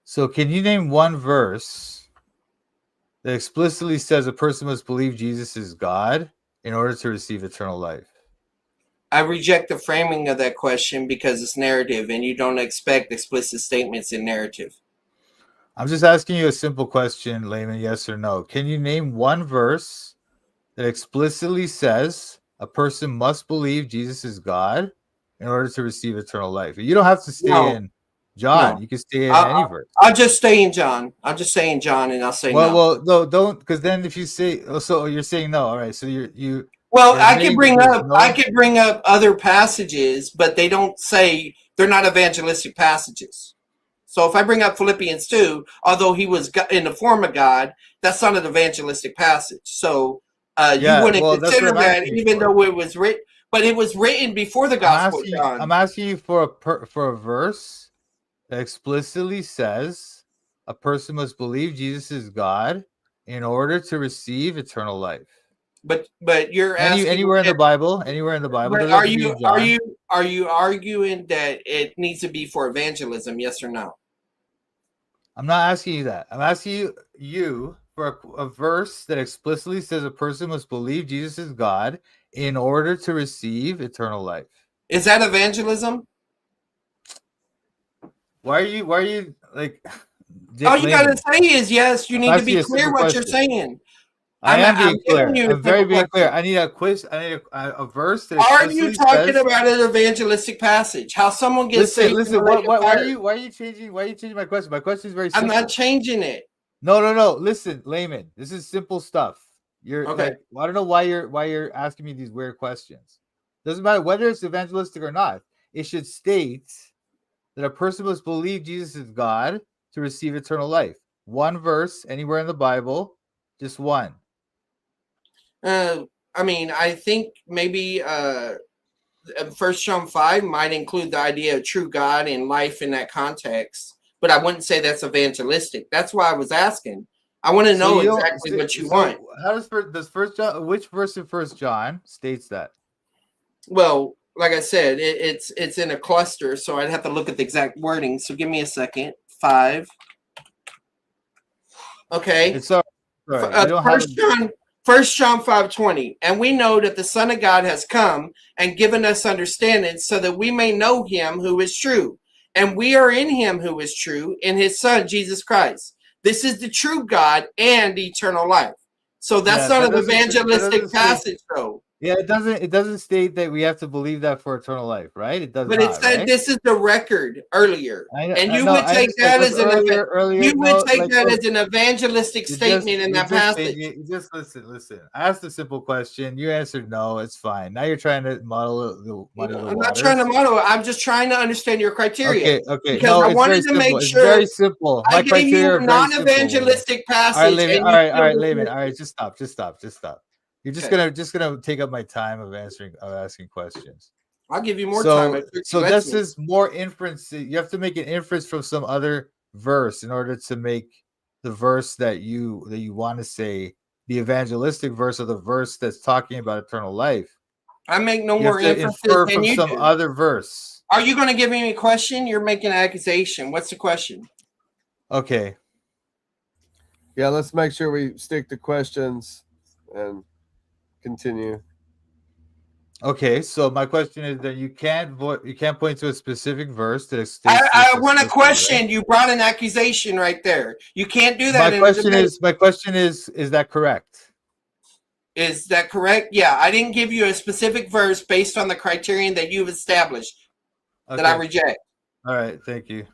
So can you name one verse that explicitly says a person must believe Jesus is God in order to receive eternal life? I reject the framing of that question because it's narrative, and you don't expect explicit statements in narrative. I'm just asking you a simple question, layman, yes or no. Can you name one verse that explicitly says a person must believe Jesus is God in order to receive eternal life? You don't have to stay in John. No. You can stay in any verse. I'll just stay in John. I'll just say in John, and I'll say no. Well, no, don't, because then if you say, so you're saying no. All right, so you. Well, I could bring up other passages, but they don't say they're not evangelistic passages. So if I bring up Philippians 2, although he was in the form of God, that's not an evangelistic passage. So you wouldn't consider that, even though it was written, but it was written before the Gospel of John. I'm asking you for a verse that explicitly says a person must believe Jesus is God in order to receive eternal life. But you're asking anywhere in the Bible. But are you arguing that it needs to be for evangelism? Yes or no? I'm not asking you that. I'm asking you for a verse that explicitly says a person must believe Jesus is God in order to receive eternal life. Is that evangelism? Why are you like? All you gotta say is yes. You need to be clear what you're saying. I am being clear. I'm very being clear. I need a quiz. I need a verse. That are you talking about an evangelistic passage? How someone gets saved? Listen. Why are you changing? Why are you changing my question? My question is very simple. I'm not changing it. No. Listen, layman. This is simple stuff. You're okay. Like, I don't know why you're asking me these weird questions. Doesn't matter whether it's evangelistic or not. It should state that a person must believe Jesus is God to receive eternal life. One verse anywhere in the Bible, just one. I mean, I think maybe 1 John 5 might include the idea of true God and life in that context, but I wouldn't say that's evangelistic. That's why I was asking. I want to know exactly what you want. How does First John? Which verse in 1 John states that? Well, like I said, it's in a cluster, so I'd have to look at the exact wording. So give me a second. 5. Okay. It's all right. 1 John 5:20, and we know that the Son of God has come and given us understanding so that we may know him who is true. And we are in him who is true, in his Son, Jesus Christ. This is the true God and eternal life. So that's not an evangelistic passage, though. Yeah, it doesn't state that we have to believe that for eternal life, right? It does. But it said right? This is the record earlier, and you would take that as an evangelistic statement in that passage. Just listen. I asked a simple question. You answered no. It's fine. Now you're trying to model I'm not trying to model it. I'm just trying to understand your criteria. Okay. Because I wanted to make sure. It's very simple. My criteria is non-evangelistic passage. All right, layman. All right, just stop. You're just gonna take up my time of asking questions. I'll give you more time. So this is more inference. You have to make an inference from some other verse in order to make the verse that you want to say the evangelistic verse, or the verse that's talking about eternal life. I make no more inferences than you do. Some other verse. Are you going to give me a question? You're making an accusation. What's the question? Okay. Yeah, let's make sure we stick to questions and continue. Okay, so my question is that you can't point to a specific verse that states. I want a question. Right? You brought an accusation right there. You can't do that. My question is that correct? Is that correct? Yeah, I didn't give you a specific verse based on the criterion that you've established that I reject. All right, thank you.